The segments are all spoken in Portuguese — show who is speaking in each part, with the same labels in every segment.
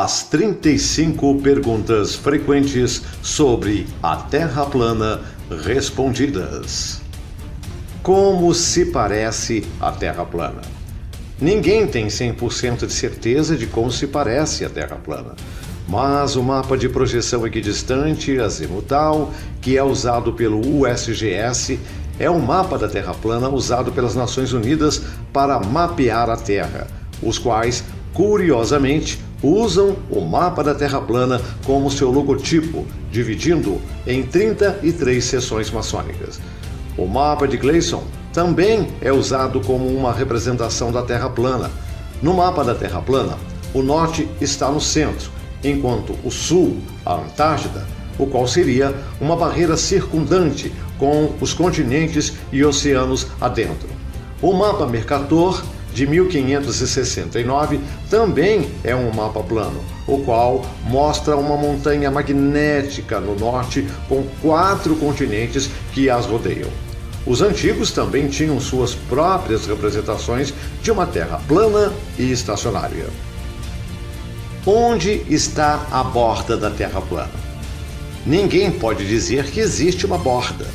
Speaker 1: As 35 perguntas frequentes sobre a Terra plana respondidas. Como se parece a Terra plana? Ninguém tem 100% de certeza de como se parece a Terra plana, mas o mapa de projeção equidistante azimutal, que é usado pelo USGS, é um mapa da Terra plana usado pelas Nações Unidas para mapear a Terra, os quais, curiosamente, usam o mapa da Terra plana como seu logotipo, dividindo em 33 seções maçônicas. O mapa de Gleason também é usado como uma representação da Terra plana. No mapa da Terra plana, o norte está no centro, enquanto o sul, a Antártida, o qual seria uma barreira circundante com os continentes e oceanos adentro. O mapa Mercator, de 1569, também é um mapa plano, o qual mostra uma montanha magnética no norte com 4 continentes que as rodeiam. Os antigos também tinham suas próprias representações de uma terra plana e estacionária. Onde está a borda da Terra plana? Ninguém pode dizer que existe uma borda.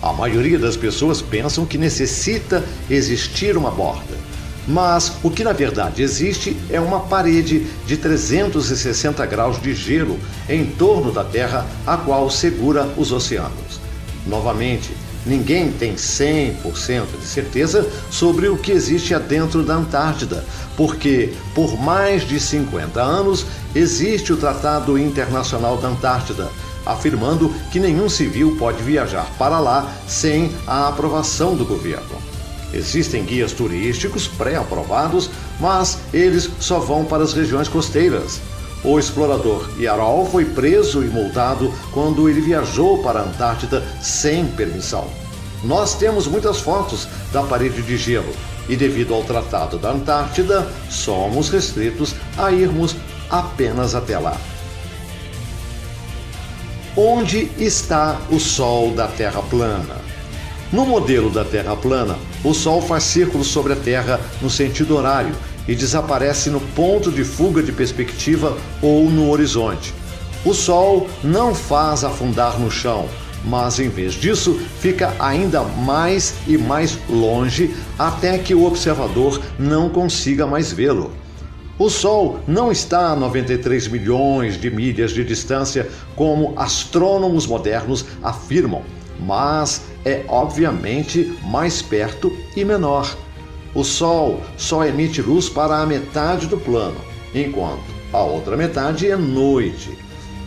Speaker 1: A maioria das pessoas pensam que necessita existir uma borda. Mas o que na verdade existe é uma parede de 360 graus de gelo em torno da Terra, a qual segura os oceanos. Novamente, ninguém tem 100% de certeza sobre o que existe adentro da Antártida, porque por mais de 50 anos existe o Tratado Internacional da Antártida, afirmando que nenhum civil pode viajar para lá sem a aprovação do governo. Existem guias turísticos pré-aprovados, mas eles só vão para as regiões costeiras. O explorador Yarol foi preso e multado quando ele viajou para a Antártida sem permissão. Nós temos muitas fotos da parede de gelo e, devido ao Tratado da Antártida, somos restritos a irmos apenas até lá. Onde está o Sol da Terra plana? No modelo da Terra plana, o Sol faz círculos sobre a Terra no sentido horário e desaparece no ponto de fuga de perspectiva ou no horizonte. O Sol não faz afundar no chão, mas em vez disso fica ainda mais e mais longe até que o observador não consiga mais vê-lo. O Sol não está a 93 milhões de milhas de distância como astrônomos modernos afirmam, mas é obviamente mais perto e menor. O Sol só emite luz para a metade do plano, enquanto a outra metade é noite.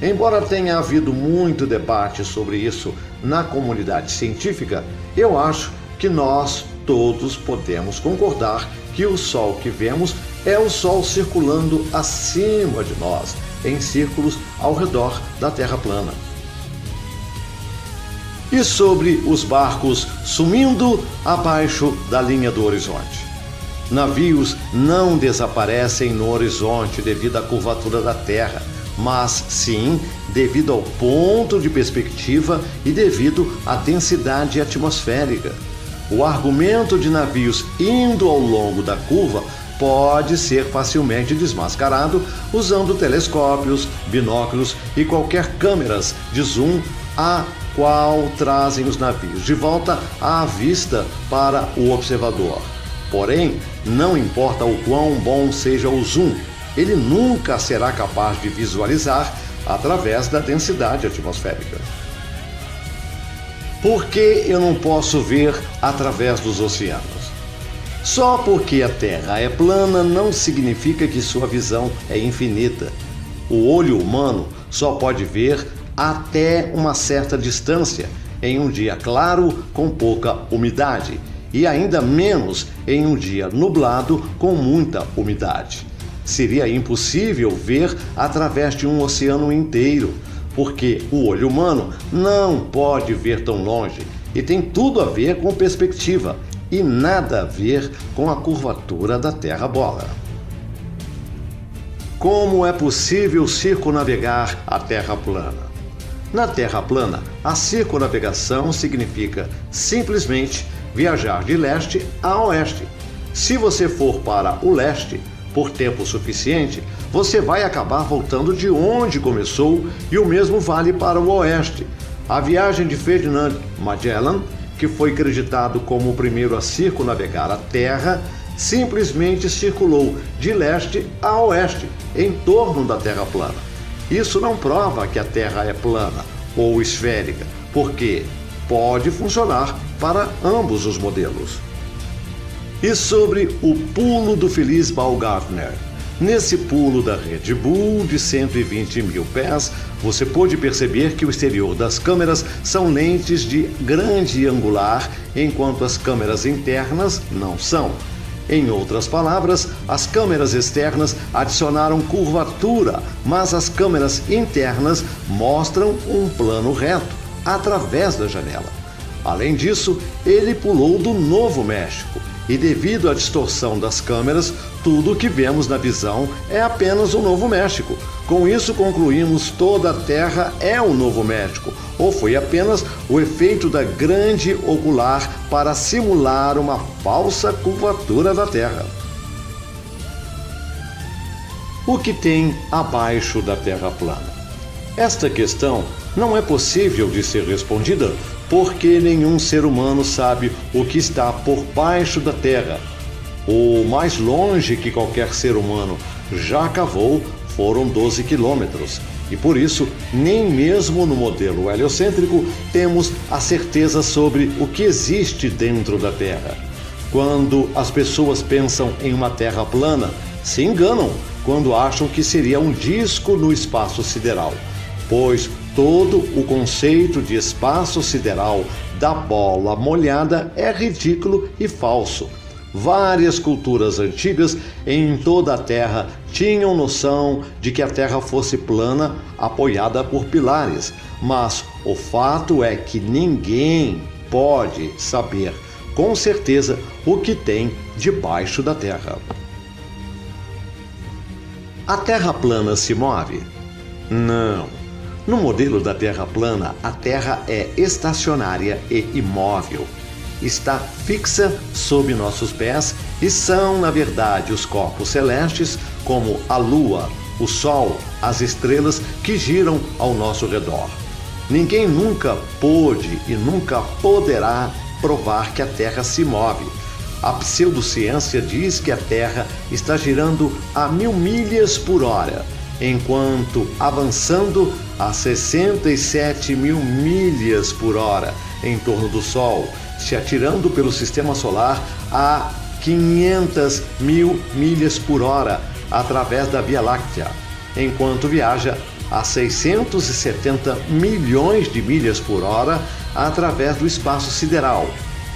Speaker 1: Embora tenha havido muito debate sobre isso na comunidade científica, eu acho que nós todos podemos concordar que o Sol que vemos é o Sol circulando acima de nós, em círculos ao redor da Terra plana. E sobre os barcos sumindo abaixo da linha do horizonte? Navios não desaparecem no horizonte devido à curvatura da Terra, mas sim devido ao ponto de perspectiva e devido à densidade atmosférica. O argumento de navios indo ao longo da curva pode ser facilmente desmascarado usando telescópios, binóculos e qualquer câmeras de zoom a qual trazem os navios de volta à vista para o observador. Porém, não importa o quão bom seja o zoom, ele nunca será capaz de visualizar através da densidade atmosférica. Por que eu não posso ver através dos oceanos? Só porque a Terra é plana não significa que sua visão é infinita. O olho humano só pode ver até uma certa distância em um dia claro com pouca umidade e ainda menos em um dia nublado com muita umidade. Seria impossível ver através de um oceano inteiro, porque o olho humano não pode ver tão longe e tem tudo a ver com perspectiva e nada a ver com a curvatura da Terra-bola. Como é possível circunnavegar a Terra plana? Na Terra plana, a circunnavegação significa simplesmente viajar de leste a oeste. Se você for para o leste por tempo suficiente, você vai acabar voltando de onde começou, e o mesmo vale para o oeste. A viagem de Ferdinand Magellan, que foi creditado como o primeiro a circunnavegar a Terra, simplesmente circulou de leste a oeste, em torno da Terra plana. Isso não prova que a Terra é plana ou esférica, porque pode funcionar para ambos os modelos. E sobre o pulo do feliz Baumgartner? Nesse pulo da Red Bull de 120 mil pés, você pôde perceber que o exterior das câmeras são lentes de grande angular, enquanto as câmeras internas não são. Em outras palavras, as câmeras externas adicionaram curvatura, mas as câmeras internas mostram um plano reto através da janela. Além disso, ele pulou do Novo México, e devido à distorção das câmeras, tudo o que vemos na visão é apenas o Novo México. Com isso, concluímos toda a Terra é o Novo México, ou foi apenas o efeito da grande ocular para simular uma falsa curvatura da Terra. O que tem abaixo da Terra plana? Esta questão não é possível de ser respondida porque nenhum ser humano sabe o que está por baixo da Terra. O mais longe que qualquer ser humano já cavou foram 12 quilômetros, e por isso, nem mesmo no modelo heliocêntrico temos a certeza sobre o que existe dentro da Terra. Quando as pessoas pensam em uma Terra plana, se enganam quando acham que seria um disco no espaço sideral, pois todo o conceito de espaço sideral da bola molhada é ridículo e falso. Várias culturas antigas em toda a Terra tinham noção de que a Terra fosse plana, apoiada por pilares, mas o fato é que ninguém pode saber com certeza o que tem debaixo da Terra. A Terra plana se move? Não. No modelo da Terra plana, a Terra é estacionária e imóvel. Está fixa sob nossos pés e são, na verdade, os corpos celestes, como a Lua, o Sol, as estrelas que giram ao nosso redor. Ninguém nunca pôde e nunca poderá provar que a Terra se move. A pseudociência diz que a Terra está girando a 1000 milhas por hora, enquanto avançando a 67 mil milhas por hora em torno do Sol, se atirando pelo sistema solar a 500 mil milhas por hora através da Via Láctea, enquanto viaja a 670 milhões de milhas por hora através do espaço sideral.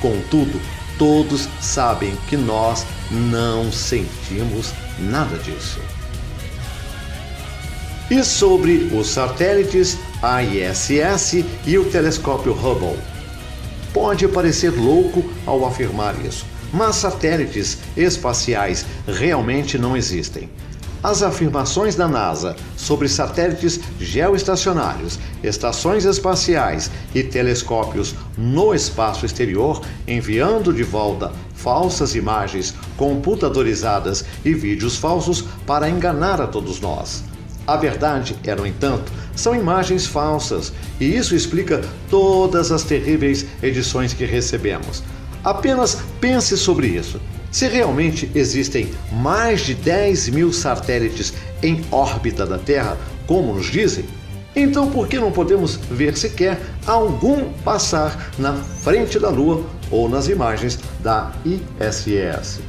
Speaker 1: Contudo, todos sabem que nós não sentimos nada disso. E sobre os satélites ISS e o telescópio Hubble? Pode parecer louco ao afirmar isso, mas satélites espaciais realmente não existem. As afirmações da NASA sobre satélites geoestacionários, estações espaciais e telescópios no espaço exterior, enviando de volta falsas imagens computadorizadas e vídeos falsos para enganar a todos nós. A verdade é, no entanto, são imagens falsas, e isso explica todas as terríveis edições que recebemos. Apenas pense sobre isso. Se realmente existem mais de 10 mil satélites em órbita da Terra, como nos dizem, então por que não podemos ver sequer algum passar na frente da Lua ou nas imagens da ISS?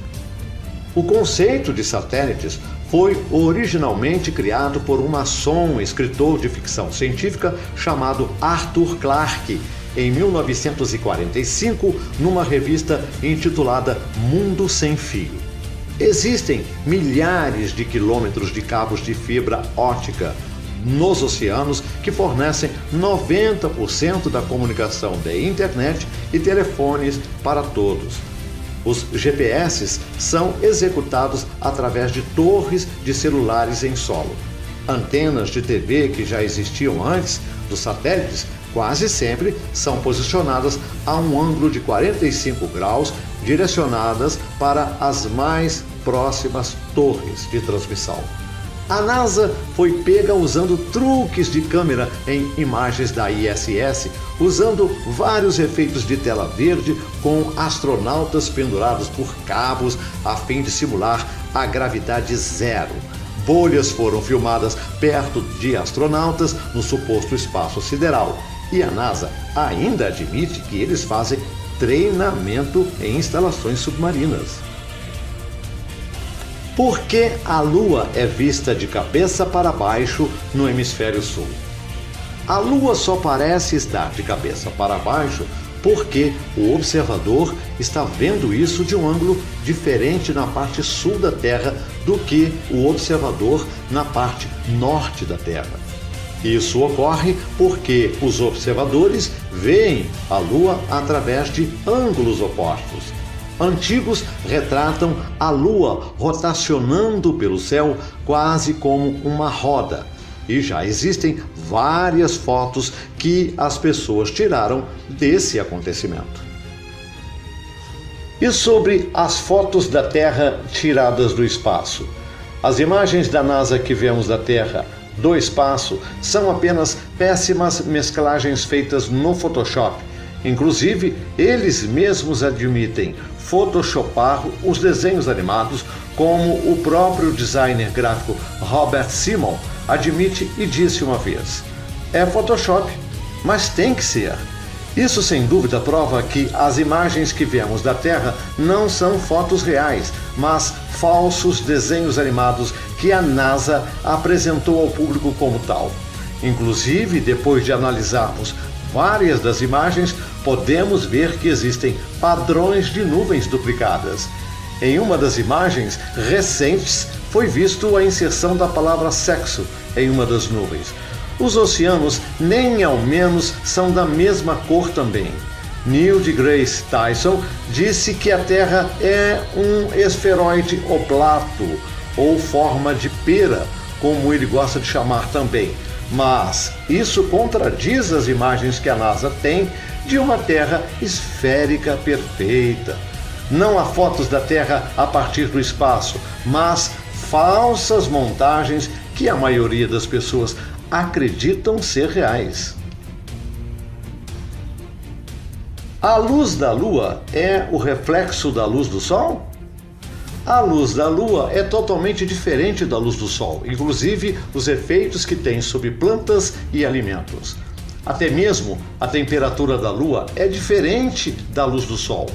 Speaker 1: O conceito de satélites foi originalmente criado por um maçom, escritor de ficção científica chamado Arthur Clarke, em 1945, numa revista intitulada Mundo Sem Fio. Existem milhares de quilômetros de cabos de fibra óptica nos oceanos que fornecem 90% da comunicação de internet e telefones para todos. Os GPS são executados através de torres de celulares em solo. Antenas de TV que já existiam antes dos satélites quase sempre são posicionadas a um ângulo de 45 graus, direcionadas para as mais próximas torres de transmissão. A NASA foi pega usando truques de câmera em imagens da ISS, usando vários efeitos de tela verde com astronautas pendurados por cabos a fim de simular a gravidade zero. Bolhas foram filmadas perto de astronautas no suposto espaço sideral. E a NASA ainda admite que eles fazem treinamento em instalações submarinas. Por que a Lua é vista de cabeça para baixo no hemisfério sul? A Lua só parece estar de cabeça para baixo porque o observador está vendo isso de um ângulo diferente na parte sul da Terra do que o observador na parte norte da Terra. Isso ocorre porque os observadores veem a Lua através de ângulos opostos. Antigos retratam a Lua rotacionando pelo céu quase como uma roda. E já existem várias fotos que as pessoas tiraram desse acontecimento. E sobre as fotos da Terra tiradas do espaço? As imagens da NASA que vemos da Terra do espaço são apenas péssimas mesclagens feitas no Photoshop. Inclusive, eles mesmos admitem photoshopar os desenhos animados, como o próprio designer gráfico Robert Simon admite e disse uma vez: é Photoshop, mas tem que ser. Isso sem dúvida prova que as imagens que vemos da Terra não são fotos reais, mas falsos desenhos animados que a NASA apresentou ao público como tal. Inclusive, depois de analisarmos várias das imagens, podemos ver que existem padrões de nuvens duplicadas. Em uma das imagens recentes foi visto a inserção da palavra sexo em uma das nuvens. Os oceanos nem ao menos são da mesma cor também. Neil deGrasse Tyson disse que a Terra é um esferoide oblato ou forma de pera, como ele gosta de chamar também. Mas isso contradiz as imagens que a NASA tem de uma Terra esférica perfeita. Não há fotos da Terra a partir do espaço, mas falsas montagens que a maioria das pessoas acreditam ser reais. A luz da Lua é o reflexo da luz do Sol? A luz da Lua é totalmente diferente da luz do Sol, inclusive os efeitos que tem sobre plantas e alimentos. Até mesmo a temperatura da Lua é diferente da luz do Sol.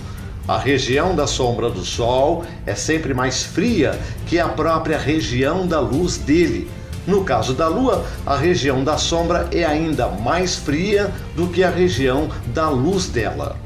Speaker 1: A região da sombra do Sol é sempre mais fria que a própria região da luz dele. No caso da Lua, a região da sombra é ainda mais fria do que a região da luz dela.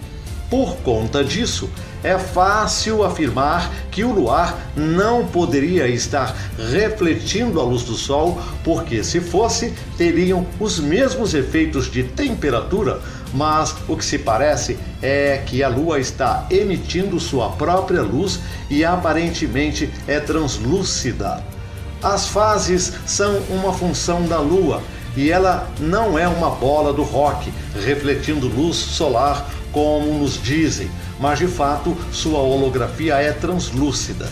Speaker 1: Por conta disso, é fácil afirmar que o luar não poderia estar refletindo a luz do Sol, porque se fosse, teriam os mesmos efeitos de temperatura, mas o que se parece é que a Lua está emitindo sua própria luz e aparentemente é translúcida. As fases são uma função da Lua e ela não é uma bola do rock refletindo luz solar como nos dizem, mas de fato sua holografia é translúcida.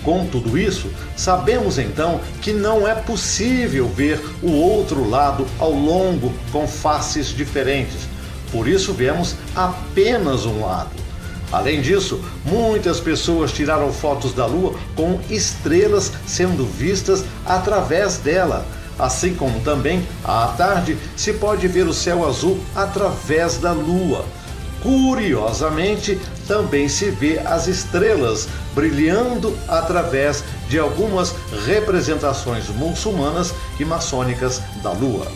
Speaker 1: Com tudo isso, sabemos então que não é possível ver o outro lado ao longo com faces diferentes. Por isso vemos apenas um lado. Além disso, muitas pessoas tiraram fotos da Lua com estrelas sendo vistas através dela. Assim como também, à tarde, se pode ver o céu azul através da Lua. Curiosamente, também se vê as estrelas brilhando através de algumas representações muçulmanas e maçônicas da Lua.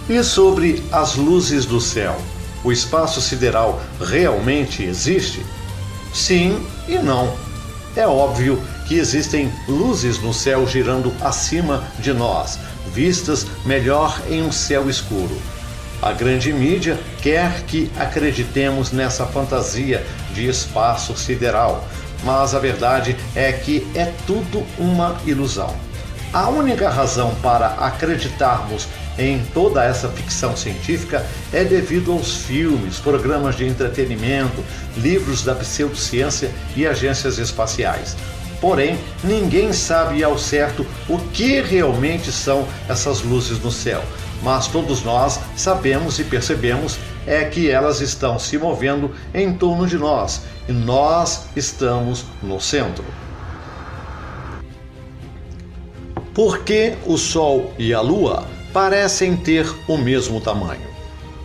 Speaker 1: E sobre as luzes do céu? O espaço sideral realmente existe? Sim e não. É óbvio que existem luzes no céu girando acima de nós, vistas melhor em um céu escuro. A grande mídia quer que acreditemos nessa fantasia de espaço sideral, mas a verdade é que é tudo uma ilusão. A única razão para acreditarmos em toda essa ficção científica é devido aos filmes, programas de entretenimento, livros da pseudociência e agências espaciais. Porém, ninguém sabe ao certo o que realmente são essas luzes no céu. Mas todos nós sabemos e percebemos que elas estão se movendo em torno de nós e nós estamos no centro. Por que o Sol e a Lua parecem ter o mesmo tamanho?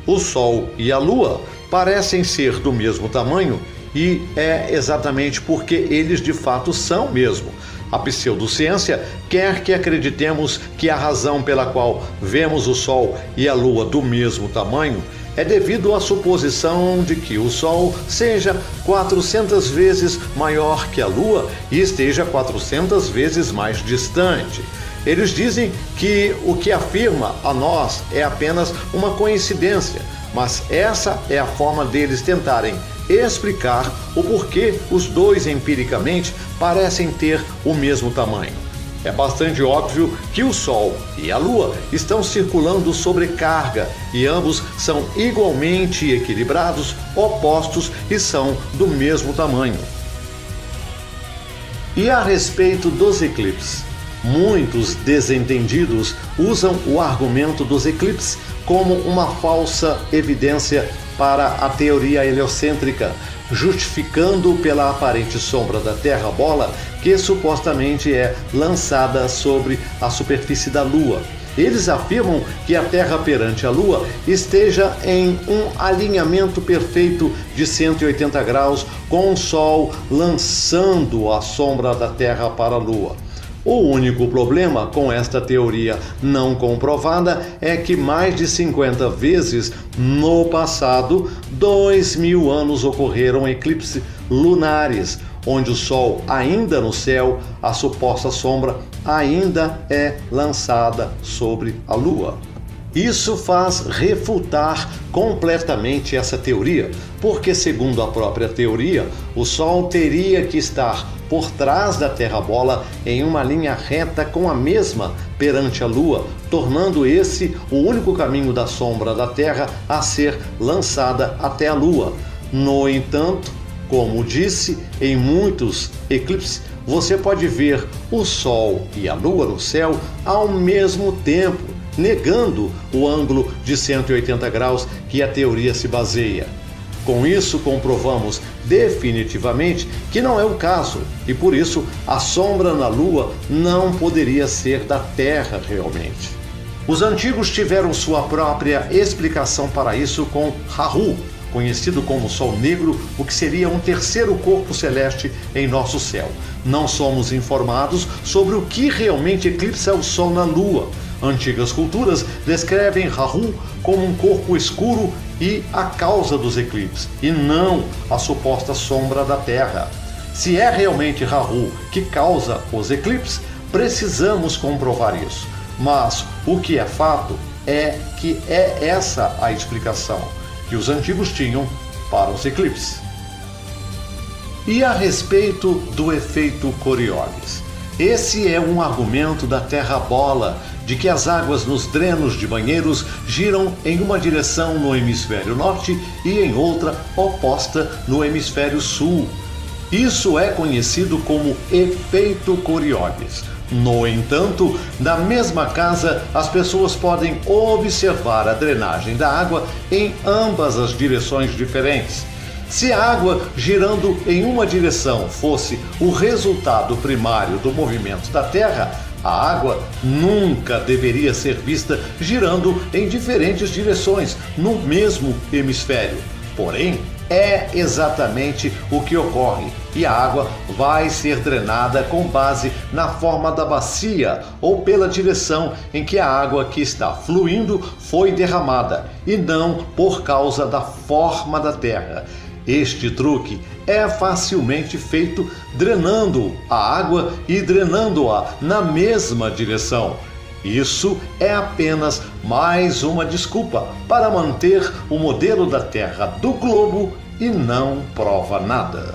Speaker 1: O Sol e a Lua parecem ser do mesmo tamanho e é exatamente porque eles de fato são mesmo. A pseudociência quer que acreditemos que a razão pela qual vemos o Sol e a Lua do mesmo tamanho é devido à suposição de que o Sol seja 400 vezes maior que a Lua e esteja 400 vezes mais distante. Eles dizem que o que afirma a nós é apenas uma coincidência, mas essa é a forma deles tentarem explicar o porquê os dois empiricamente parecem ter o mesmo tamanho. É bastante óbvio que o Sol e a Lua estão circulando sobre carga e ambos são igualmente equilibrados, opostos e são do mesmo tamanho. E a respeito dos eclipses? Muitos desentendidos usam o argumento dos eclipses como uma falsa evidência para a teoria heliocêntrica, justificando pela aparente sombra da Terra-bola que supostamente é lançada sobre a superfície da Lua. Eles afirmam que a Terra perante a Lua esteja em um alinhamento perfeito de 180 graus, com o Sol lançando a sombra da Terra para a Lua. O único problema com esta teoria não comprovada é que mais de 50 vezes no passado, 2000 anos, ocorreram eclipses lunares, onde o Sol ainda no céu, a suposta sombra ainda é lançada sobre a Lua. Isso faz refutar completamente essa teoria, porque, segundo a própria teoria, o Sol teria que estar por trás da Terra-bola em uma linha reta com a mesma perante a Lua, tornando esse o único caminho da sombra da Terra a ser lançada até a Lua. No entanto, como disse, em muitos eclipses você pode ver o Sol e a Lua no céu ao mesmo tempo, negando o ângulo de 180 graus que a teoria se baseia. Com isso, comprovamos definitivamente que não é o caso, e por isso a sombra na Lua não poderia ser da Terra realmente. Os antigos tiveram sua própria explicação para isso com Rahu, conhecido como Sol Negro, o que seria um terceiro corpo celeste em nosso céu. Não somos informados sobre o que realmente eclipsa o Sol na Lua. Antigas culturas descrevem Rahu como um corpo escuro e a causa dos eclipses, e não a suposta sombra da Terra. Se é realmente Rahu que causa os eclipses, precisamos comprovar isso. Mas o que é fato é que é essa a explicação que os antigos tinham para os eclipses. E a respeito do efeito Coriolis? Esse é um argumento da Terra-bola, de que as águas nos drenos de banheiros giram em uma direção no hemisfério norte e em outra oposta no hemisfério sul. Isso é conhecido como efeito Coriolis. No entanto, na mesma casa, as pessoas podem observar a drenagem da água em ambas as direções diferentes. Se a água girando em uma direção fosse o resultado primário do movimento da Terra, a água nunca deveria ser vista girando em diferentes direções no mesmo hemisfério. Porém, é exatamente o que ocorre, e a água vai ser drenada com base na forma da bacia ou pela direção em que a água que está fluindo foi derramada, e não por causa da forma da terra. Este truque é facilmente feito drenando a água e drenando-a na mesma direção. Isso é apenas mais uma desculpa para manter o modelo da Terra do globo e não prova nada.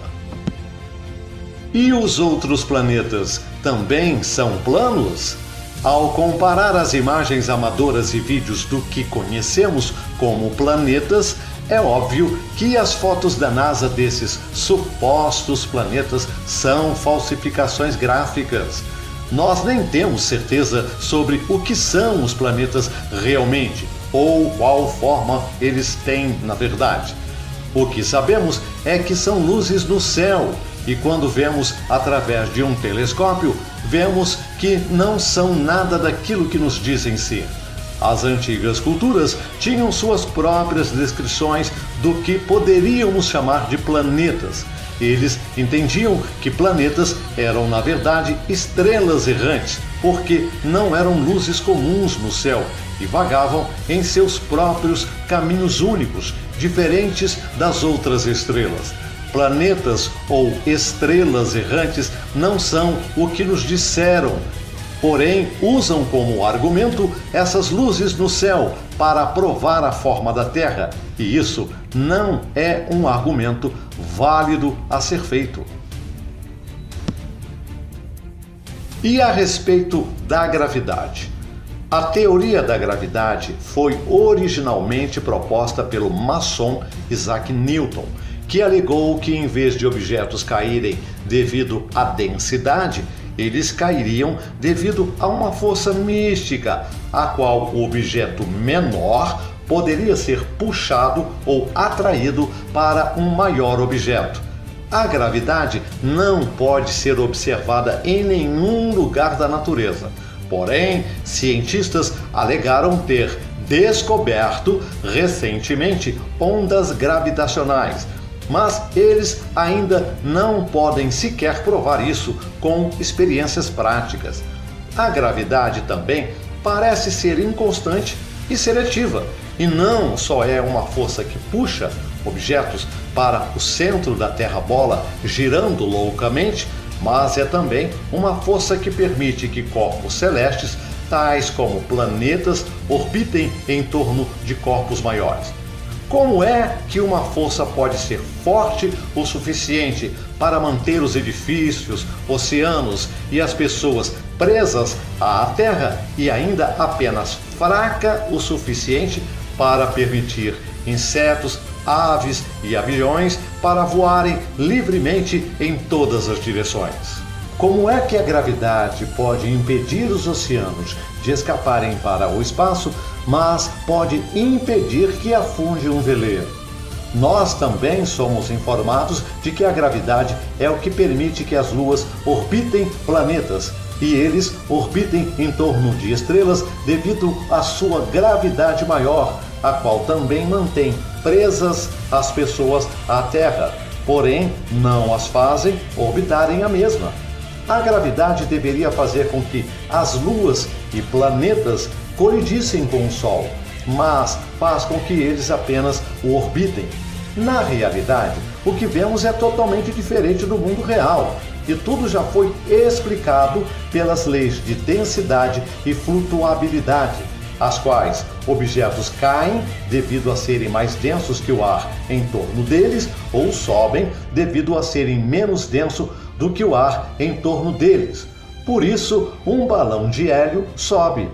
Speaker 1: E os outros planetas também são planos? Ao comparar as imagens amadoras e vídeos do que conhecemos como planetas, É óbvio que as fotos da NASA desses supostos planetas são falsificações gráficas. Nós nem temos certeza sobre o que são os planetas realmente, ou qual forma eles têm na verdade. O que sabemos é que são luzes no céu, e quando vemos através de um telescópio, vemos que não são nada daquilo que nos dizem ser. As antigas culturas tinham suas próprias descrições do que poderíamos chamar de planetas. Eles entendiam que planetas eram, na verdade, estrelas errantes, porque não eram luzes comuns no céu e vagavam em seus próprios caminhos únicos, diferentes das outras estrelas. Planetas ou estrelas errantes não são o que nos disseram, porém usam como argumento essas luzes no céu para provar a forma da Terra, e isso não é um argumento válido a ser feito. E a respeito da gravidade? A teoria da gravidade foi originalmente proposta pelo maçom Isaac Newton, que alegou que em vez de objetos caírem devido à densidade, eles cairiam devido a uma força mística, a qual o objeto menor poderia ser puxado ou atraído para um maior objeto. A gravidade não pode ser observada em nenhum lugar da natureza. Porém, cientistas alegaram ter descoberto recentemente ondas gravitacionais, mas eles ainda não podem sequer provar isso com experiências práticas. A gravidade também parece ser inconstante e seletiva, e não só é uma força que puxa objetos para o centro da Terra-bola girando loucamente, mas é também uma força que permite que corpos celestes, tais como planetas, orbitem em torno de corpos maiores. Como é que uma força pode ser forte o suficiente para manter os edifícios, oceanos e as pessoas presas à Terra e ainda apenas fraca o suficiente para permitir insetos, aves e aviões para voarem livremente em todas as direções? Como é que a gravidade pode impedir os oceanos de escaparem para o espaço, mas pode impedir que afunde um veleiro? Nós também somos informados de que a gravidade é o que permite que as luas orbitem planetas e eles orbitem em torno de estrelas devido à sua gravidade maior, a qual também mantém presas as pessoas à Terra, porém não as fazem orbitarem a mesma. A gravidade deveria fazer com que as luas e planetas colidissem com o Sol, mas faz com que eles apenas o orbitem. Na realidade, o que vemos é totalmente diferente do mundo real, e tudo já foi explicado pelas leis de densidade e flutuabilidade, as quais objetos caem devido a serem mais densos que o ar em torno deles, ou sobem devido a serem menos denso do que o ar em torno deles. Por isso, um balão de hélio sobe.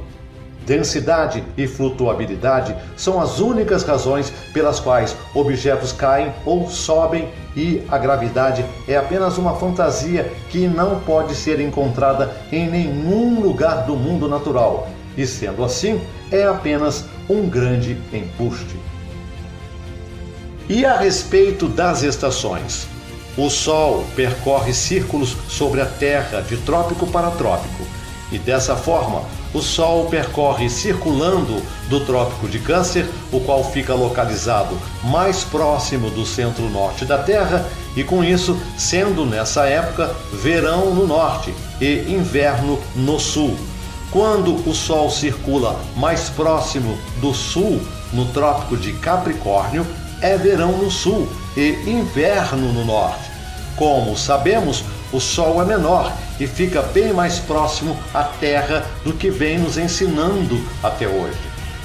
Speaker 1: Densidade e flutuabilidade são as únicas razões pelas quais objetos caem ou sobem, e a gravidade é apenas uma fantasia que não pode ser encontrada em nenhum lugar do mundo natural, e sendo assim, é apenas um grande embuste. E a respeito das estações? O Sol percorre círculos sobre a Terra de trópico para trópico, e dessa forma, o Sol percorre circulando do Trópico de Câncer, o qual fica localizado mais próximo do centro-norte da Terra, e com isso, sendo nessa época verão no norte e inverno no sul. Quando o Sol circula mais próximo do sul, no Trópico de Capricórnio, é verão no sul e inverno no norte. Como sabemos, o Sol é menor e fica bem mais próximo à Terra do que vem nos ensinando até hoje.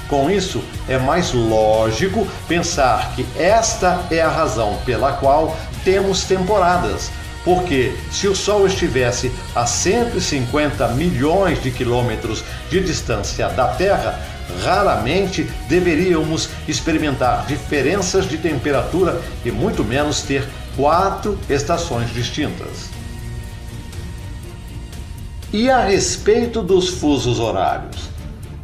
Speaker 1: Com isso, é mais lógico pensar que esta é a razão pela qual temos temporadas, porque se o Sol estivesse a 150 milhões de quilômetros de distância da Terra, Raramente deveríamos experimentar diferenças de temperatura e muito menos ter 4 estações distintas. E a respeito dos fusos horários?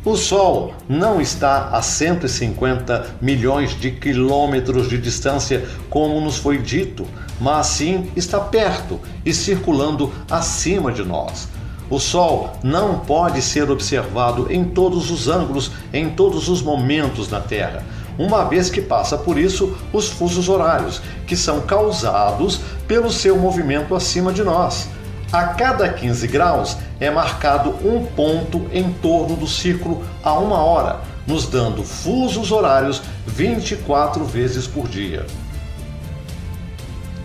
Speaker 1: O Sol não está a 150 milhões de quilômetros de distância, como nos foi dito, mas sim está perto e circulando acima de nós. O Sol não pode ser observado em todos os ângulos, em todos os momentos na Terra, uma vez que passa por isso os fusos horários, que são causados pelo seu movimento acima de nós. A cada 15 graus é marcado um ponto em torno do círculo a 1 hora, nos dando fusos horários 24 vezes por dia.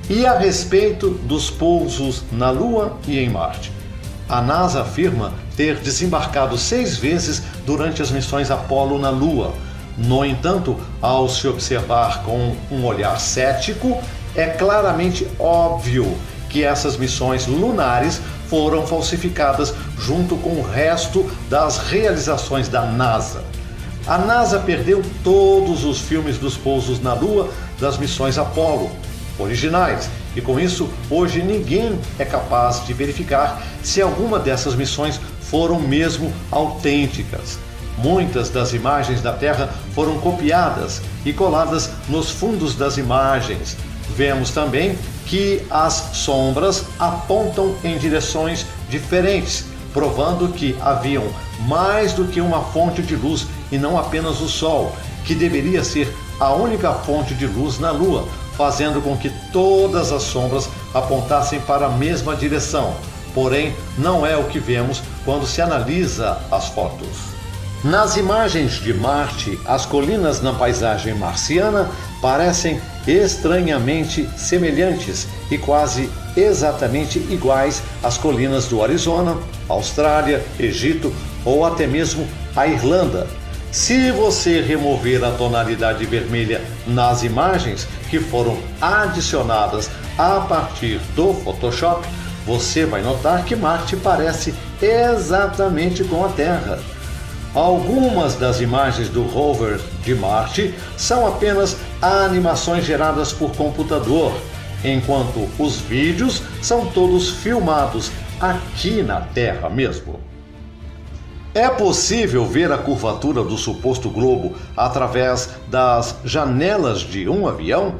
Speaker 1: E a respeito dos pousos na Lua e em Marte? A NASA afirma ter desembarcado 6 vezes durante as missões Apollo na Lua. No entanto, ao se observar com um olhar cético, é claramente óbvio que essas missões lunares foram falsificadas junto com o resto das realizações da NASA. A NASA perdeu todos os filmes dos pousos na Lua das missões Apollo originais, e com isso hoje ninguém é capaz de verificar se alguma dessas missões foram mesmo autênticas. Muitas das imagens da Terra foram copiadas e coladas nos fundos das imagens. Vemos também que as sombras apontam em direções diferentes, provando que haviam mais do que uma fonte de luz e não apenas o Sol, que deveria ser a única fonte de luz na Lua, fazendo com que todas as sombras apontassem para a mesma direção. Porém, não é o que vemos quando se analisa as fotos. Nas imagens de Marte, as colinas na paisagem marciana parecem estranhamente semelhantes e quase exatamente iguais às colinas do Arizona, Austrália, Egito ou até mesmo a Irlanda. Se você remover a tonalidade vermelha nas imagens que foram adicionadas a partir do Photoshop, você vai notar que Marte parece exatamente com a Terra. Algumas das imagens do rover de Marte são apenas animações geradas por computador, enquanto os vídeos são todos filmados aqui na Terra mesmo. É possível ver a curvatura do suposto globo através das janelas de um avião?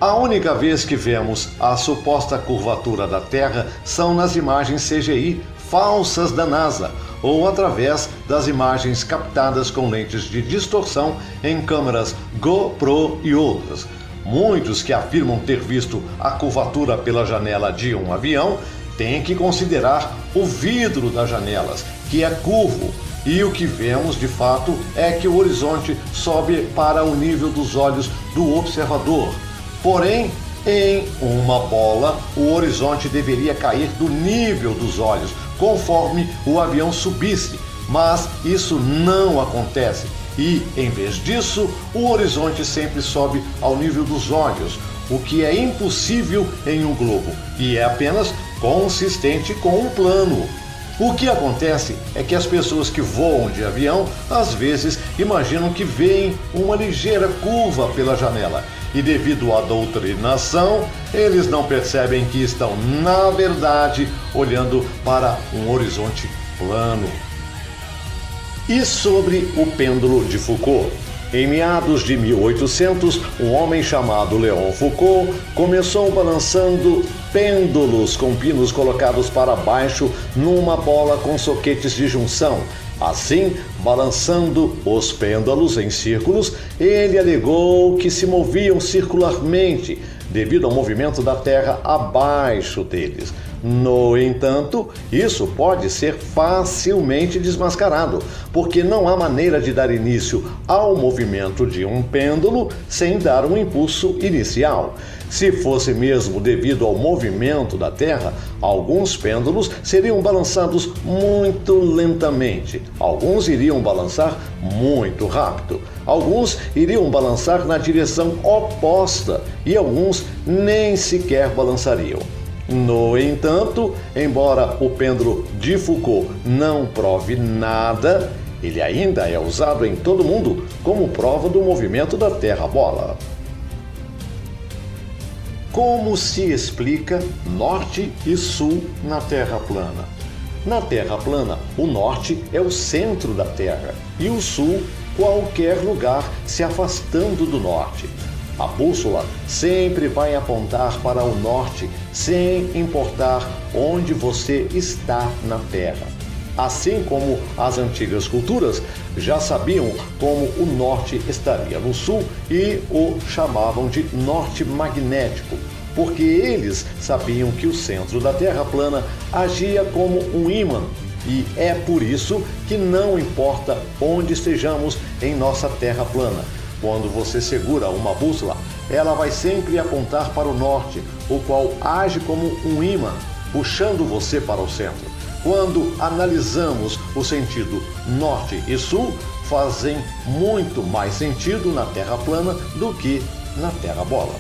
Speaker 1: A única vez que vemos a suposta curvatura da Terra são nas imagens CGI falsas da NASA, ou através das imagens captadas com lentes de distorção em câmeras GoPro e outras. Muitos que afirmam ter visto a curvatura pela janela de um avião têm que considerar o vidro das janelas, que é curvo, e o que vemos de fato é que o horizonte sobe para o nível dos olhos do observador. Porém, em uma bola, o horizonte deveria cair do nível dos olhos, conforme o avião subisse, mas isso não acontece e, em vez disso, o horizonte sempre sobe ao nível dos olhos, o que é impossível em um globo e é apenas consistente com um plano. O que acontece é que as pessoas que voam de avião às vezes imaginam que veem uma ligeira curva pela janela e, devido à doutrinação, eles não percebem que estão, na verdade, olhando para um horizonte plano. E sobre o pêndulo de Foucault? Em meados de 1800, um homem chamado Léon Foucault começou balançando pêndulos com pinos colocados para baixo numa bola com soquetes de junção. Assim, balançando os pêndulos em círculos, ele alegou que se moviam circularmente devido ao movimento da Terra abaixo deles. No entanto, isso pode ser facilmente desmascarado, porque não há maneira de dar início ao movimento de um pêndulo sem dar um impulso inicial. Se fosse mesmo devido ao movimento da Terra, alguns pêndulos seriam balançados muito lentamente, alguns iriam balançar muito rápido, alguns iriam balançar na direção oposta e alguns nem sequer balançariam. No entanto, embora o pêndulo de Foucault não prove nada, Ele ainda é usado em todo o mundo como prova do movimento da Terra-bola. Como se explica norte e sul na Terra plana? Na Terra plana, o norte é o centro da Terra e o sul qualquer lugar se afastando do norte. A bússola sempre vai apontar para o norte, sem importar onde você está na Terra. Assim como as antigas culturas já sabiam como o norte estaria no sul e o chamavam de norte magnético, porque eles sabiam que o centro da Terra plana agia como um ímã. E é por isso que não importa onde estejamos em nossa Terra plana, quando você segura uma bússola, ela vai sempre apontar para o norte, o qual age como um ímã, puxando você para o centro. Quando analisamos o sentido norte e sul, fazem muito mais sentido na Terra plana do que na Terra bola.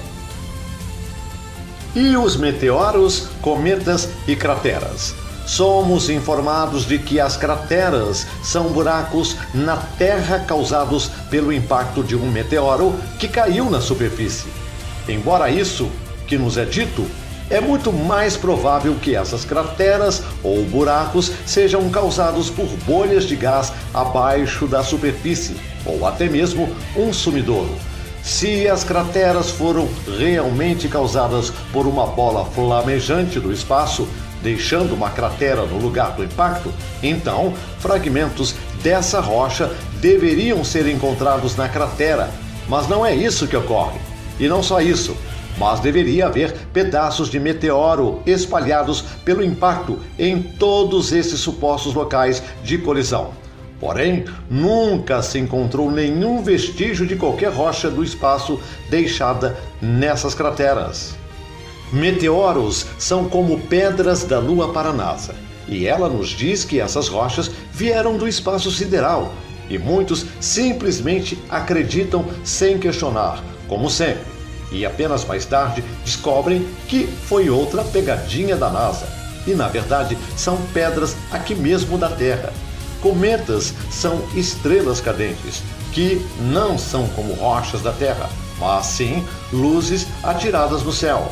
Speaker 1: E os meteoros, cometas e crateras? Somos informados de que as crateras são buracos na Terra causados pelo impacto de um meteoro que caiu na superfície. Embora isso que nos é dito, é muito mais provável que essas crateras ou buracos sejam causados por bolhas de gás abaixo da superfície, ou até mesmo um sumidouro. Se as crateras foram realmente causadas por uma bola flamejante do espaço, deixando uma cratera no lugar do impacto, então fragmentos dessa rocha deveriam ser encontrados na cratera. Mas não é isso que ocorre. E não só isso, mas deveria haver pedaços de meteoro espalhados pelo impacto em todos esses supostos locais de colisão. Porém, nunca se encontrou nenhum vestígio de qualquer rocha do espaço deixada nessas crateras. Meteoros são como pedras da Lua para a NASA, e ela nos diz que essas rochas vieram do espaço sideral, e muitos simplesmente acreditam sem questionar, como sempre, e apenas mais tarde descobrem que foi outra pegadinha da NASA, e na verdade são pedras aqui mesmo da Terra. Cometas são estrelas cadentes, que não são como rochas da Terra, mas sim luzes atiradas no céu.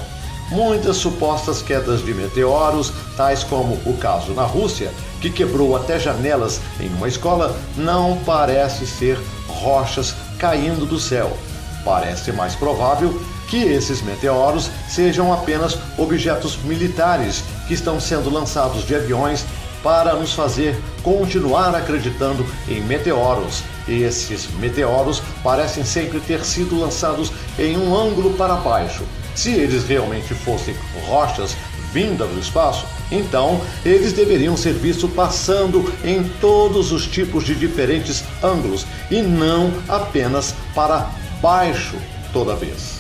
Speaker 1: Muitas supostas quedas de meteoros, tais como o caso na Rússia, que quebrou até janelas em uma escola, não parece ser rochas caindo do céu. Parece mais provável que esses meteoros sejam apenas objetos militares que estão sendo lançados de aviões para nos fazer continuar acreditando em meteoros. Esses meteoros parecem sempre ter sido lançados em um ângulo para baixo. Se eles realmente fossem rochas vindas do espaço, então eles deveriam ser vistos passando em todos os tipos de diferentes ângulos e não apenas para baixo toda vez.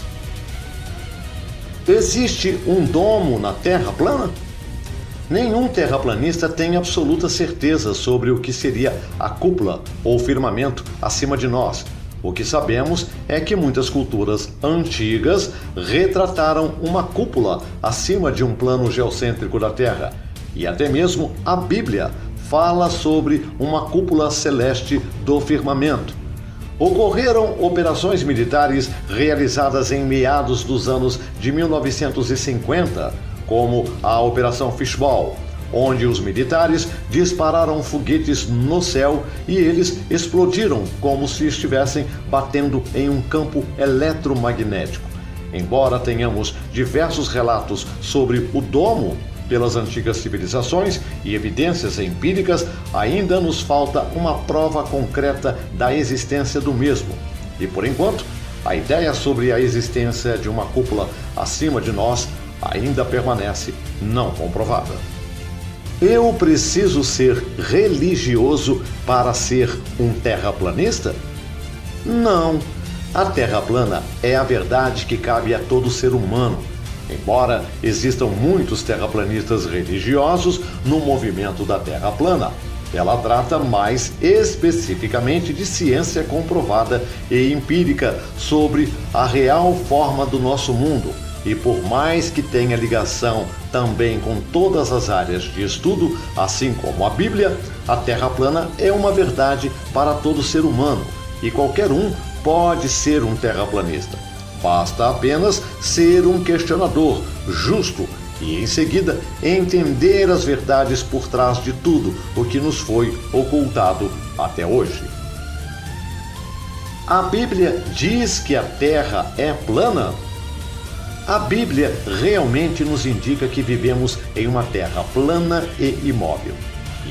Speaker 1: Existe um domo na Terra plana? Nenhum terraplanista tem absoluta certeza sobre o que seria a cúpula ou firmamento acima de nós. O que sabemos é que muitas culturas antigas retrataram uma cúpula acima de um plano geocêntrico da Terra. E até mesmo a Bíblia fala sobre uma cúpula celeste do firmamento. Ocorreram operações militares realizadas em meados dos anos de 1950, como a Operação Fishball, onde os militares dispararam foguetes no céu e eles explodiram como se estivessem batendo em um campo eletromagnético. Embora tenhamos diversos relatos sobre o domo pelas antigas civilizações e evidências empíricas, ainda nos falta uma prova concreta da existência do mesmo. E por enquanto, a ideia sobre a existência de uma cúpula acima de nós ainda permanece não comprovada. Eu preciso ser religioso para ser um terraplanista? Não. A Terra plana é a verdade que cabe a todo ser humano. Embora existam muitos terraplanistas religiosos no movimento da Terra plana, ela trata mais especificamente de ciência comprovada e empírica sobre a real forma do nosso mundo e por mais que tenha ligação também com todas as áreas de estudo, assim como a Bíblia, a Terra plana é uma verdade para todo ser humano e qualquer um pode ser um terraplanista. Basta apenas ser um questionador justo e, em seguida, entender as verdades por trás de tudo o que nos foi ocultado até hoje. A Bíblia diz que a Terra é plana? A Bíblia realmente nos indica que vivemos em uma Terra plana e imóvel.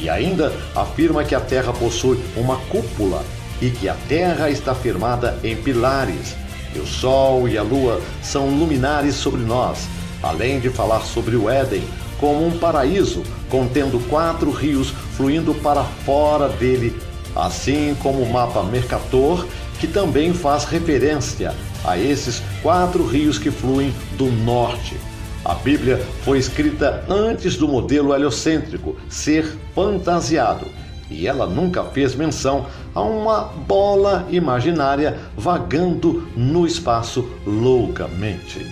Speaker 1: E ainda afirma que a Terra possui uma cúpula e que a Terra está firmada em pilares, e o Sol e a Lua são luminares sobre nós, além de falar sobre o Éden como um paraíso contendo 4 rios fluindo para fora dele, assim como o mapa Mercator, que também faz referência a esses 4 rios que fluem do norte. A Bíblia foi escrita antes do modelo heliocêntrico ser fantasiado, e ela nunca fez menção a uma bola imaginária vagando no espaço loucamente.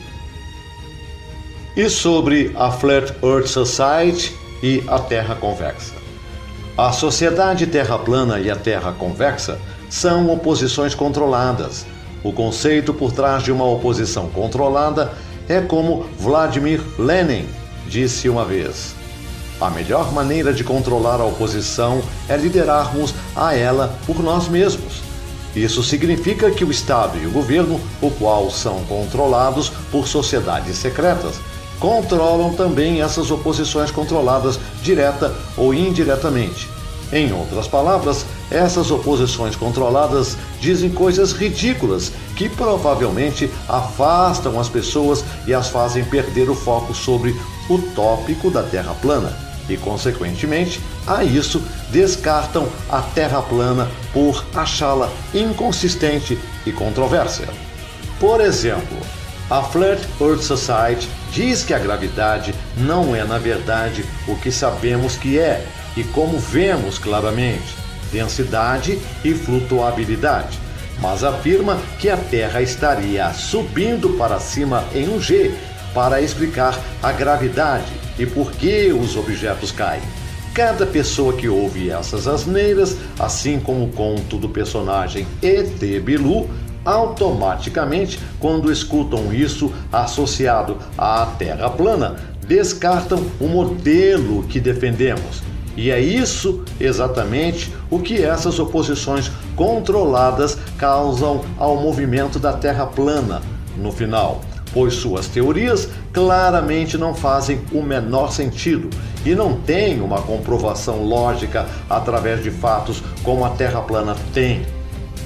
Speaker 1: E sobre a Flat Earth Society e a Terra convexa? A sociedade terra plana e a Terra convexa são oposições controladas. O conceito por trás de uma oposição controlada é como Vladimir Lenin disse uma vez: a melhor maneira de controlar a oposição é liderarmos a ela por nós mesmos. Isso significa que o Estado e o governo, o qual são controlados por sociedades secretas, controlam também essas oposições controladas direta ou indiretamente. Em outras palavras, essas oposições controladas dizem coisas ridículas que provavelmente afastam as pessoas e as fazem perder o foco sobre o tópico da Terra plana e, consequentemente, a isso descartam a Terra plana por achá-la inconsistente e controvérsia. Por exemplo, a Flat Earth Society diz que a gravidade não é, na verdade, o que sabemos que é e como vemos claramente, densidade e flutuabilidade, mas afirma que a Terra estaria subindo para cima em um G para explicar a gravidade e por que os objetos caem. Cada pessoa que ouve essas asneiras, assim como o conto do personagem E.T. Bilu, automaticamente, quando escutam isso associado à Terra plana, descartam o modelo que defendemos. E é isso exatamente o que essas oposições controladas causam ao movimento da Terra plana no final, pois suas teorias claramente não fazem o menor sentido e não têm uma comprovação lógica através de fatos como a Terra plana tem.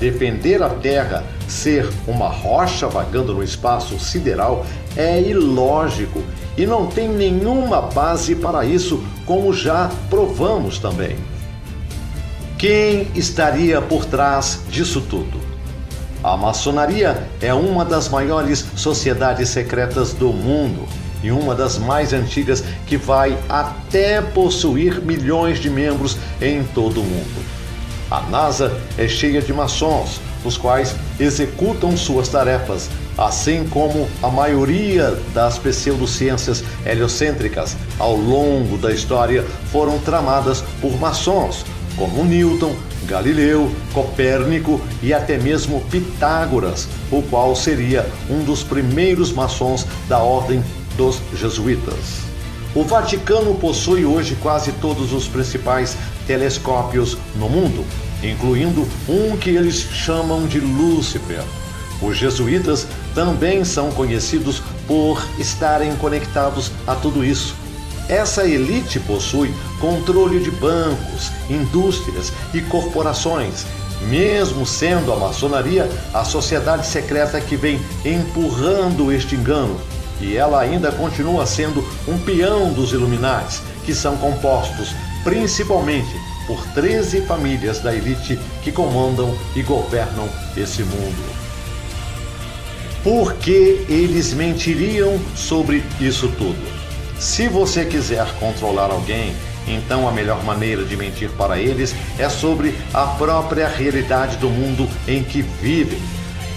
Speaker 1: Defender a Terra ser uma rocha vagando no espaço sideral é ilógico e não tem nenhuma base para isso, como já provamos também. Quem estaria por trás disso tudo? A maçonaria é uma das maiores sociedades secretas do mundo e uma das mais antigas, que vai até possuir milhões de membros em todo o mundo. A NASA é cheia de maçons, os quais executam suas tarefas, assim como a maioria das pseudociências heliocêntricas ao longo da história foram tramadas por maçons, como Newton, Galileu, Copérnico e até mesmo Pitágoras, o qual seria um dos primeiros maçons da ordem dos jesuítas. O Vaticano possui hoje quase todos os principais telescópios no mundo, incluindo um que eles chamam de Lúcifer. Os jesuítas também são conhecidos por estarem conectados a tudo isso. Essa elite possui controle de bancos, indústrias e corporações, mesmo sendo a maçonaria a sociedade secreta que vem empurrando este engano, e ela ainda continua sendo um peão dos Illuminati, que são compostos principalmente por 13 famílias da elite que comandam e governam esse mundo. Por que eles mentiriam sobre isso tudo? Se você quiser controlar alguém, então a melhor maneira de mentir para eles é sobre a própria realidade do mundo em que vivem.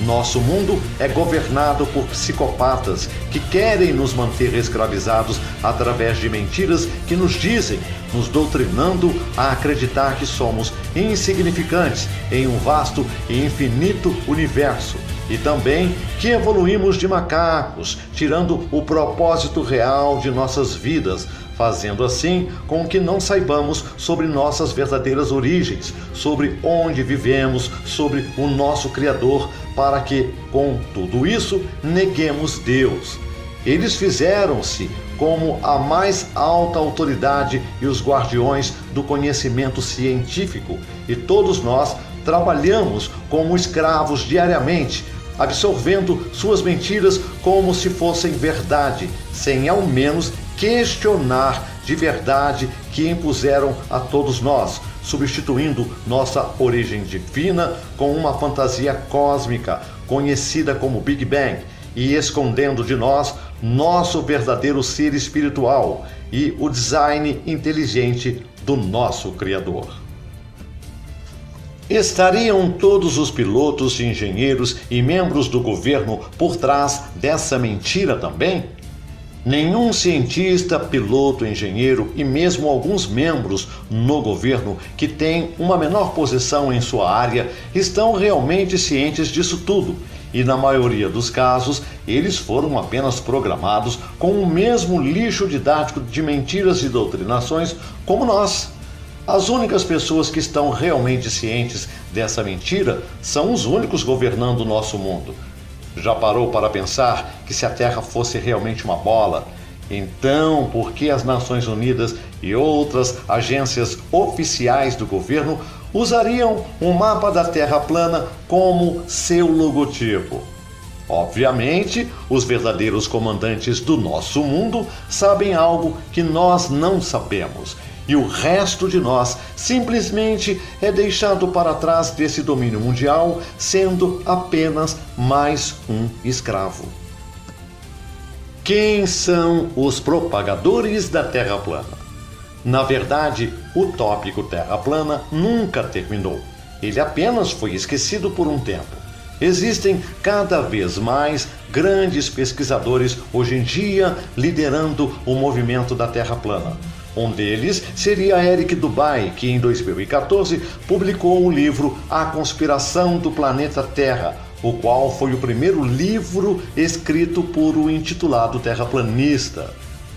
Speaker 1: Nosso mundo é governado por psicopatas que querem nos manter escravizados através de mentiras que nos dizem, nos doutrinando a acreditar que somos insignificantes em um vasto e infinito universo. E também que evoluímos de macacos, tirando o propósito real de nossas vidas, fazendo assim com que não saibamos sobre nossas verdadeiras origens, sobre onde vivemos, sobre o nosso Criador, para que, com tudo isso, neguemos Deus. Eles fizeram-se como a mais alta autoridade e os guardiões do conhecimento científico, e todos nós trabalhamos como escravos diariamente, absorvendo suas mentiras como se fossem verdade, sem ao menos questionar de verdade que impuseram a todos nós, substituindo nossa origem divina com uma fantasia cósmica conhecida como Big Bang e escondendo de nós nosso verdadeiro ser espiritual e o design inteligente do nosso Criador. Estariam todos os pilotos, engenheiros e membros do governo por trás dessa mentira também? Nenhum cientista, piloto, engenheiro e mesmo alguns membros no governo que têm uma menor posição em sua área estão realmente cientes disso tudo. E na maioria dos casos, eles foram apenas programados com o mesmo lixo didático de mentiras e doutrinações como nós. As únicas pessoas que estão realmente cientes dessa mentira são os únicos governando o nosso mundo. Já parou para pensar que se a Terra fosse realmente uma bola, então por que as Nações Unidas e outras agências oficiais do governo usariam um mapa da Terra plana como seu logotipo? Obviamente, os verdadeiros comandantes do nosso mundo sabem algo que nós não sabemos. E o resto de nós simplesmente é deixado para trás desse domínio mundial, sendo apenas mais um escravo. Quem são os propagadores da Terra plana? Na verdade, o tópico Terra plana nunca terminou. Ele apenas foi esquecido por um tempo. Existem cada vez mais grandes pesquisadores hoje em dia liderando o movimento da Terra plana. Um deles seria Eric Dubay, que em 2014 publicou o livro A Conspiração do Planeta Terra, o qual foi o primeiro livro escrito por um intitulado terraplanista.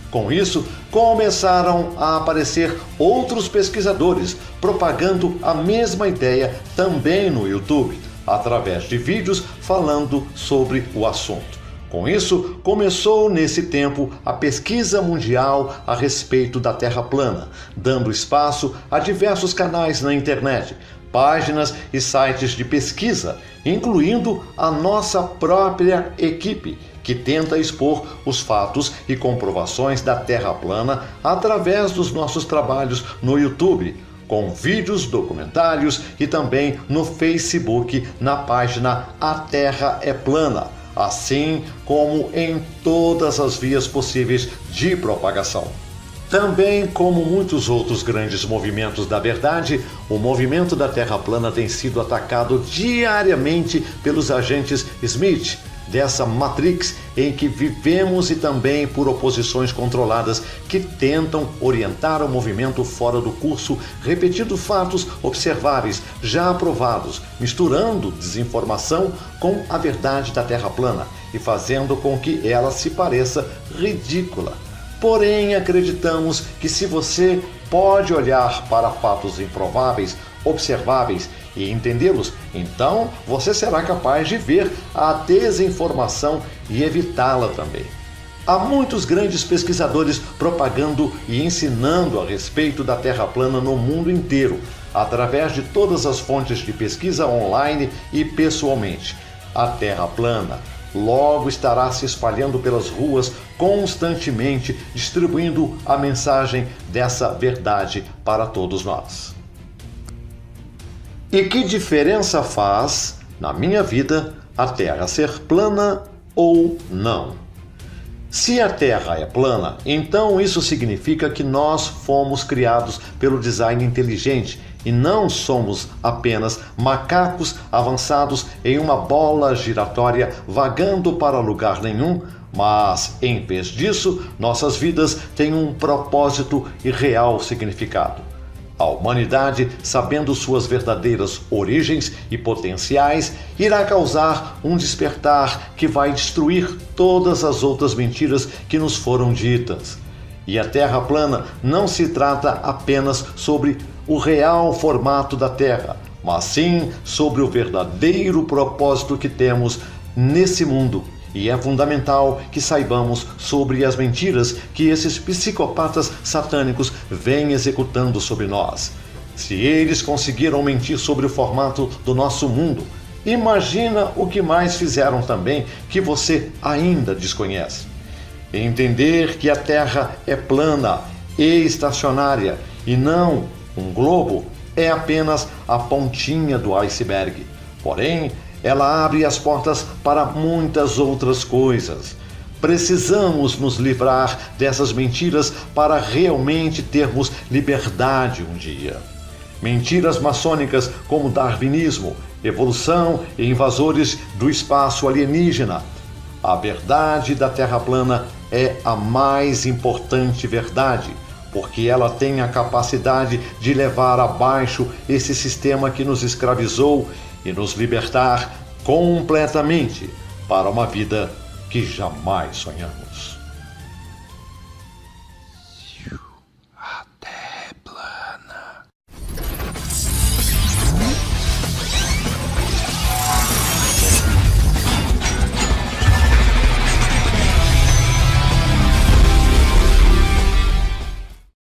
Speaker 1: Com isso, começaram a aparecer outros pesquisadores propagando a mesma ideia também no YouTube, através de vídeos falando sobre o assunto. Com isso, começou nesse tempo a pesquisa mundial a respeito da Terra plana, dando espaço a diversos canais na internet, páginas e sites de pesquisa, incluindo a nossa própria equipe, que tenta expor os fatos e comprovações da Terra plana através dos nossos trabalhos no YouTube, com vídeos, documentários e também no Facebook, na página A Terra é Plana, assim como em todas as vias possíveis de propagação. Também, como muitos outros grandes movimentos da verdade, o movimento da Terra plana tem sido atacado diariamente pelos agentes Smith, dessa Matrix em que vivemos, e também por oposições controladas que tentam orientar o movimento fora do curso, repetindo fatos observáveis já aprovados, misturando desinformação com a verdade da Terra plana e fazendo com que ela se pareça ridícula. Porém, acreditamos que se você pode olhar para fatos improváveis, observáveis e entendê-los, então você será capaz de ver a desinformação e evitá-la também. Há muitos grandes pesquisadores propagando e ensinando a respeito da Terra plana no mundo inteiro, através de todas as fontes de pesquisa online e pessoalmente. A Terra plana logo estará se espalhando pelas ruas constantemente, distribuindo a mensagem dessa verdade para todos nós. E que diferença faz, na minha vida, a Terra ser plana ou não? Se a Terra é plana, então isso significa que nós fomos criados pelo design inteligente e não somos apenas macacos avançados em uma bola giratória vagando para lugar nenhum, mas, em vez disso, nossas vidas têm um propósito e real significado. A humanidade, sabendo suas verdadeiras origens e potenciais, irá causar um despertar que vai destruir todas as outras mentiras que nos foram ditas. E a Terra plana não se trata apenas sobre o real formato da Terra, mas sim sobre o verdadeiro propósito que temos nesse mundo. E é fundamental que saibamos sobre as mentiras que esses psicopatas satânicos vêm executando sobre nós. Se eles conseguiram mentir sobre o formato do nosso mundo, imagina o que mais fizeram também que você ainda desconhece. Entender que a Terra é plana e estacionária e não um globo é apenas a pontinha do iceberg. Porém, ela abre as portas para muitas outras coisas. Precisamos nos livrar dessas mentiras para realmente termos liberdade um dia. Mentiras maçônicas como darwinismo, evolução e invasores do espaço alienígena. A verdade da Terra plana é a mais importante verdade, porque ela tem a capacidade de levar abaixo esse sistema que nos escravizou e nos libertar completamente para uma vida que jamais sonhamos.